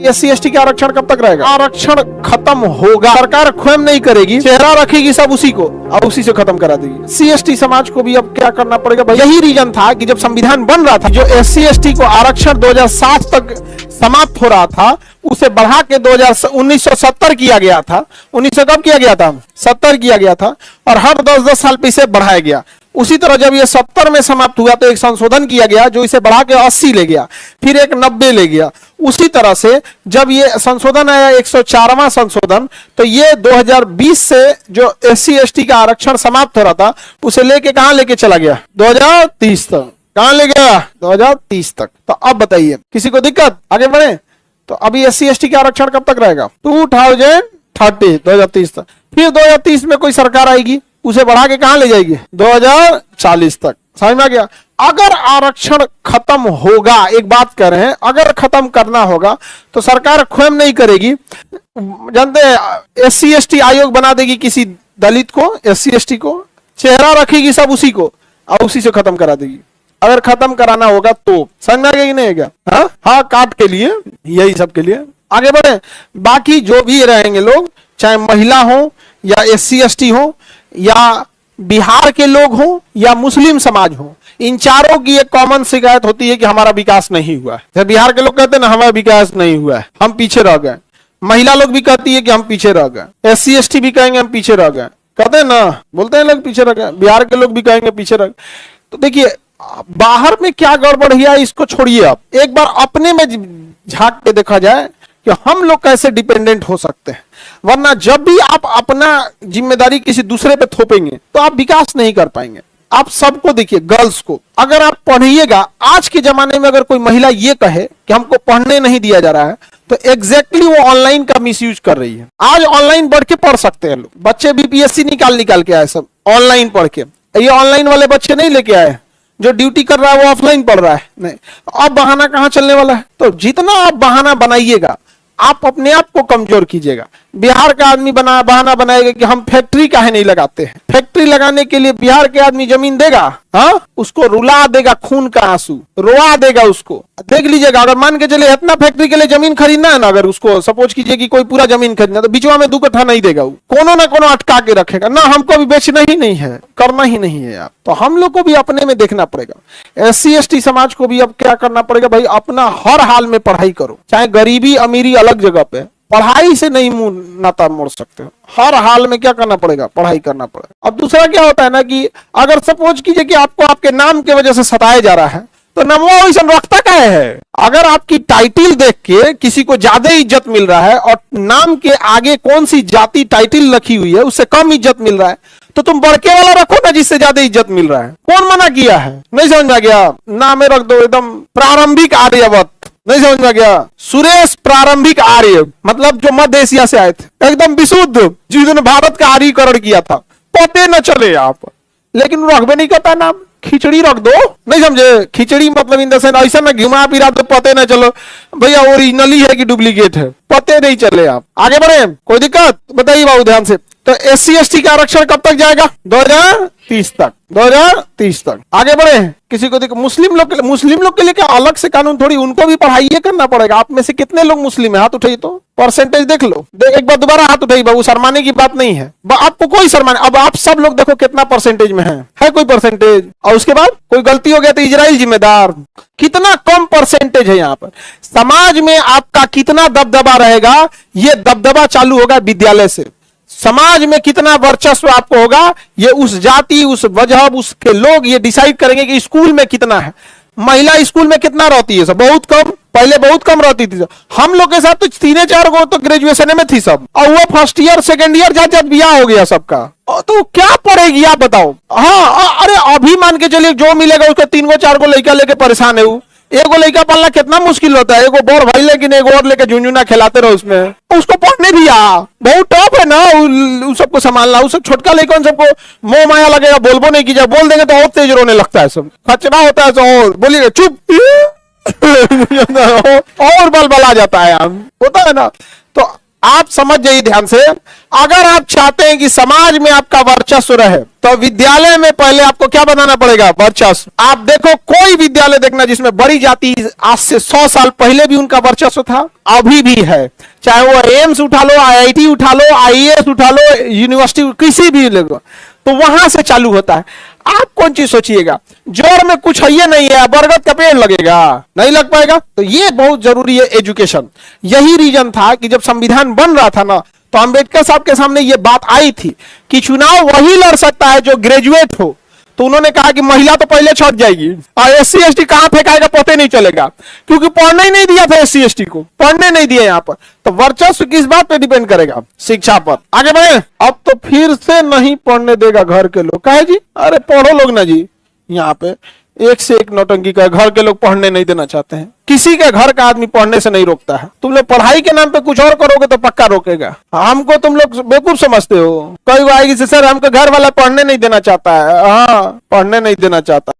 SC ST का आरक्षण कब तक रहेगा? आरक्षण खत्म होगा, सरकार स्वयं नहीं करेगी, चेहरा रखेगी सब उसी को और उसी से खत्म करा देगी। SC ST समाज को भी अब क्या करना पड़ेगा भाई? यही रीजन था कि जब संविधान बन रहा था, जो SC ST को आरक्षण 2007 तक समाप्त हो रहा था, उसे बढ़ा के 1970 किया गया था। 1900 कब किया गया था? 70 किया गया था, और हर 10-10 साल पे इसे बढ़ाया गया। उसी तरह जब ये 70 में समाप्त हुआ तो एक संशोधन किया गया जो इसे बढ़ा के 80 ले गया, फिर एक 90 ले गया। उसी तरह से जब ये संशोधन आया 104वां संशोधन, तो ये 2020 से जो SC ST का आरक्षण समाप्त हो रहा था उसे लेके कहां लेके चला गया? 2030 तक। कहां ले गया? 2030 तक। तो अब बताइए, किसी को दिक्कत? आगे बढ़े। तो अभी SC ST का आरक्षण कब तक रहेगा? 2030, 2030 तक। फिर 2030 में कोई सरकार आएगी, उसे बढ़ा के कहां ले जाएगी? 2040 तक। समझ में आ गया? अगर आरक्षण खत्म होगा, एक बात कह रहे हैं, अगर खत्म करना होगा तो सरकार स्वयं नहीं करेगी, जानते हैं, SC ST आयोग बना देगी किसी दलित को, SC ST को, चेहरा रखेगी सब उसी को और उसी से खत्म करा देगी। अगर खत्म कराना होगा तो। समझ में आ गया कि नहीं गया? हाँ, काट के लिए, यही सब के लिए। आगे बढ़े। बाकी जो भी रहेंगे लोग, चाहे महिला हो या SC ST हो या बिहार के लोग हो या मुस्लिम समाज हो, इन चारों की एक कॉमन शिकायत होती है कि हमारा विकास नहीं हुआ है। बिहार के लोग कहते हैं ना, हमारा विकास नहीं हुआ है, हम पीछे रह गए। महिला लोग भी कहती है कि हम पीछे रह गए। SC ST भी कहेंगे हम पीछे रह गए, कहते हैं ना, बोलते हैं लोग पीछे रह गए। बिहार के लोग भी कहेंगे पीछे रह गए। तो देखिए, बाहर में क्या गड़बड़ है इसको छोड़िए, आप एक बार अपने में झांक के देखा जाए कि हम लोग कैसे डिपेंडेंट हो सकते हैं। वरना जब भी आप अपना जिम्मेदारी किसी दूसरे पे थोपेंगे तो आप विकास नहीं कर पाएंगे। आप सबको देखिए, गर्ल्स को अगर आप पढ़िएगा, आज के जमाने में अगर कोई महिला ये कहे कि हमको पढ़ने नहीं दिया जा रहा है, तो एग्जैक्टली वो ऑनलाइन का मिसयूज कर रही है। आज ऑनलाइन बढ़ के पढ़ सकते हैं लोग, बच्चे BPSC निकाल के आए सब ऑनलाइन पढ़ के। ये ऑनलाइन वाले बच्चे नहीं लेके आए, जो ड्यूटी कर रहा है वो ऑफलाइन पढ़ रहा है। नहीं, अब बहाना कहां चलने वाला है? तो जितना आप बहाना बनाइएगा, आप अपने आप को कमजोर कीजिएगा। बिहार का आदमी बहाना बनाएगा कि हम फैक्ट्री काहे नहीं लगाते हैं। फैक्ट्री लगाने के लिए बिहार के आदमी जमीन देगा? हाँ, उसको रुला देगा, खून का आंसू रोआ देगा उसको। देख लीजिएगा, अगर मान के चले इतना फैक्ट्री के लिए जमीन खरीदना है ना, अगर उसको सपोज कीजिए कि कोई पूरा जमीन खरीदना, तो बीचवा में 2 कट्ठा नहीं देगा, वो कोनो ना कोनो अटका के रखेगा ना। हमको भी बेचना ही नहीं है, करना ही नहीं है यार। तो हम लोग को भी अपने में देखना पड़ेगा। SC ST समाज को भी अब क्या करना पड़ेगा भाई? अपना हर हाल में पढ़ाई करो, चाहे गरीबी अमीरी अलग जगह पे, पढ़ाई से नहीं मुंह नाता मोड़ सकते हो। हर हाल में क्या करना पड़ेगा? पढ़ाई करना पड़ेगा। अब दूसरा क्या होता है ना कि अगर सपोज कीजिए कि आपको आपके नाम के वजह से सताया जा रहा है, तो नमवा वैसा रखता क्या है? अगर आपकी टाइटिल देख के किसी को ज्यादा इज्जत मिल रहा है और नाम के आगे कौन सी जाति टाइटिल रखी हुई है उससे कम इज्जत मिल रहा है, तो तुम बड़के वाला रखो ना जिससे ज्यादा इज्जत मिल रहा है। कौन मना किया है? नहीं समझ में आ गया? नाम में रख दो एकदम प्रारंभिक आर्यवत। नहीं समझ में आ गया? सुरेश प्रारंभिक आर्य, मतलब जो मध्य एशिया से आए थे, एकदम विशुद्ध, जिन्होंने भारत का आर्यीकरण किया था। पते न चले आप, लेकिन रखबे नहीं करता नाम। खिचड़ी रख दो। नहीं समझे? खिचड़ी मतलब इन द सेंस ऐसा ना घुमा फिरा दो, पते न चलो भैया ओरिजिनली है कि डुप्लीकेट है, पते नहीं चले आप। आगे बढ़े, कोई दिक्कत? बताइए बाबू ध्यान से। तो SC ST का आरक्षण कब तक जाएगा? 2030 तक। 2030 तक। आगे बढ़े, किसी को देखो, मुस्लिम लोग के लिए क्या अलग से कानून थोड़ी, उनको भी पढ़ाई करना पड़ेगा। आप में से कितने लोग मुस्लिम है? हाथ उठाइए तो, परसेंटेज देख लो। एक बार दोबारा हाथ उठाइए बाबू, शर्माने की बात नहीं है, आपको कोई शर्माने। अब आप सब लोग देखो कितना परसेंटेज में है कोई परसेंटेज? और उसके बाद कोई गलती हो गया तो इजराइल जिम्मेदार। कितना कम परसेंटेज है यहाँ पर। समाज में आपका कितना दबदबा रहेगा, ये दबदबा चालू होगा विद्यालय से। समाज में कितना वर्चस्व आपको होगा, ये उस जाति, उस मजहब, उसके लोग ये डिसाइड करेंगे कि स्कूल में कितना है। महिला स्कूल में कितना रहती है? सब बहुत कम, पहले बहुत कम रहती थी। हम लोग के साथ तो 3-4 गो तो ग्रेजुएशन में थी सब, और वो फर्स्ट ईयर सेकेंड ईयर जाते ब्याह हो गया सबका। तो क्या पढ़ेगी आप बताओ? हाँ, अरे अभी मान के चलिए जो मिलेगा उसको 3-4 गो लड़का लेके परेशान है। वो एगो लड़का पालना कितना मुश्किल होता है। एगो बोर भाई लेकिन एगो और लेके झुंझुना खिलाते रहो उसमें, उसको पढ़ने भी बहुत टफ है ना उस सबको संभालना। उस सब छोटका लड़का सबको मोह माया लगेगा, बोलबो नहीं कीजिए, बोल देंगे तो और तेज रोने लगता है, सब खचरा होता है। तो बोलिए चुप और बल आ जाता है, होता है ना। तो आप समझ जाइए ध्यान से, अगर आप चाहते हैं कि समाज में आपका वर्चस्व रहे तो विद्यालय में पहले आपको क्या बनाना पड़ेगा? वर्चस्व। आप देखो कोई विद्यालय देखना जिसमें बड़ी जाति आज से 100 साल पहले भी उनका वर्चस्व था, अभी भी है। चाहे वो एम्स उठा लो, IIT उठा लो, IAS उठा लो, यूनिवर्सिटी किसी भी लोग, तो वहां से चालू होता है। आप कौन चीज सोचिएगा, जोर में कुछ है ये नहीं है, बरगद का पेड़ लगेगा, नहीं लग पाएगा। तो ये बहुत जरूरी है एजुकेशन। यही रीजन था कि जब संविधान बन रहा था ना, तो अंबेडकर साहब के सामने ये बात आई थी कि चुनाव वही लड़ सकता है जो ग्रेजुएट हो। तो उन्होंने कहा कि महिला तो पहले छट जाएगी और SC ST कहां फेंकाएगा पता नहीं चलेगा, क्योंकि पढ़ने ही नहीं दिया था SC ST को, पढ़ने नहीं दिया यहाँ पर। तो वर्चस्व किस बात पे डिपेंड करेगा? शिक्षा पर। आगे बढ़े। अब तो फिर से नहीं पढ़ने देगा घर के लोग। कहे जी, अरे पढ़ो लोग ना जी, यहाँ पे एक से एक नौटंकी का, घर के लोग पढ़ने नहीं देना चाहते हैं। किसी के घर का आदमी पढ़ने से नहीं रोकता है। तुम लोग पढ़ाई के नाम पे कुछ और करोगे तो पक्का रोकेगा। हमको तुम लोग बेवकूफ समझते हो। कई आएगी से सर हमको घर वाला पढ़ने नहीं देना चाहता है। हाँ, पढ़ने नहीं देना चाहता।